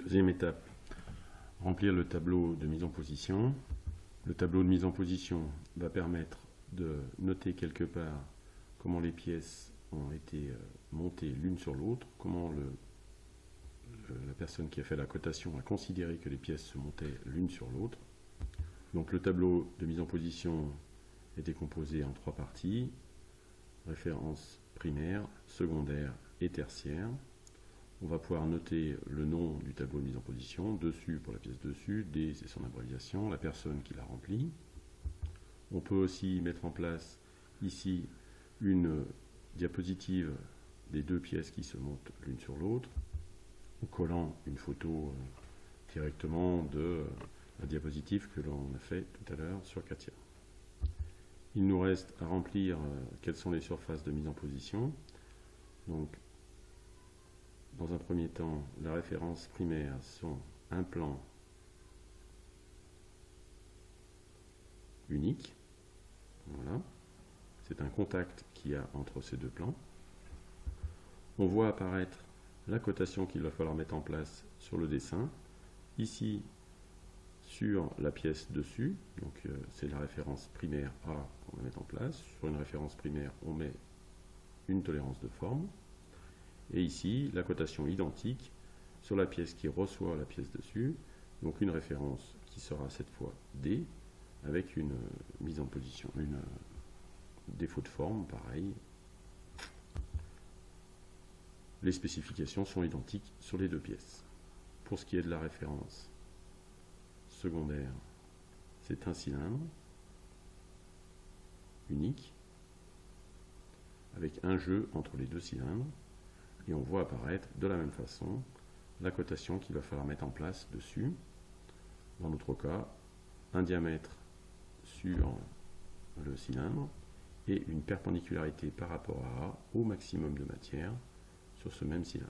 Deuxième étape, remplir le tableau de mise en position. Le tableau de mise en position va permettre de noter quelque part comment les pièces ont été montées l'une sur l'autre, comment la personne qui a fait la cotation a considéré que les pièces se montaient l'une sur l'autre. Donc le tableau de mise en position est décomposé en trois parties: référence primaire, secondaire et tertiaire. On va pouvoir noter le nom du tableau de mise en position, dessus pour la pièce dessus, D c'est son abréviation, la personne qui l'a rempli. On peut aussi mettre en place ici une diapositive des deux pièces qui se montent l'une sur l'autre, en collant une photo directement de la diapositive que l'on a fait tout à l'heure sur Katia. Il nous reste à remplir quelles sont les surfaces de mise en position. Donc, dans un premier temps, la référence primaire sont un plan unique. Voilà. C'est un contact qu'il y a entre ces deux plans. On voit apparaître la cotation qu'il va falloir mettre en place sur le dessin. Ici, sur la pièce dessus, donc c'est la référence primaire A qu'on va mettre en place. Sur une référence primaire, on met une tolérance de forme. Et ici, la cotation identique sur la pièce qui reçoit la pièce dessus, donc une référence qui sera cette fois D, avec une mise en position, une défaut de forme, pareil. Les spécifications sont identiques sur les deux pièces. Pour ce qui est de la référence secondaire, c'est un cylindre unique, avec un jeu entre les deux cylindres. Et on voit apparaître de la même façon la cotation qu'il va falloir mettre en place dessus. Dans notre cas, un diamètre sur le cylindre et une perpendicularité par rapport à A au maximum de matière sur ce même cylindre.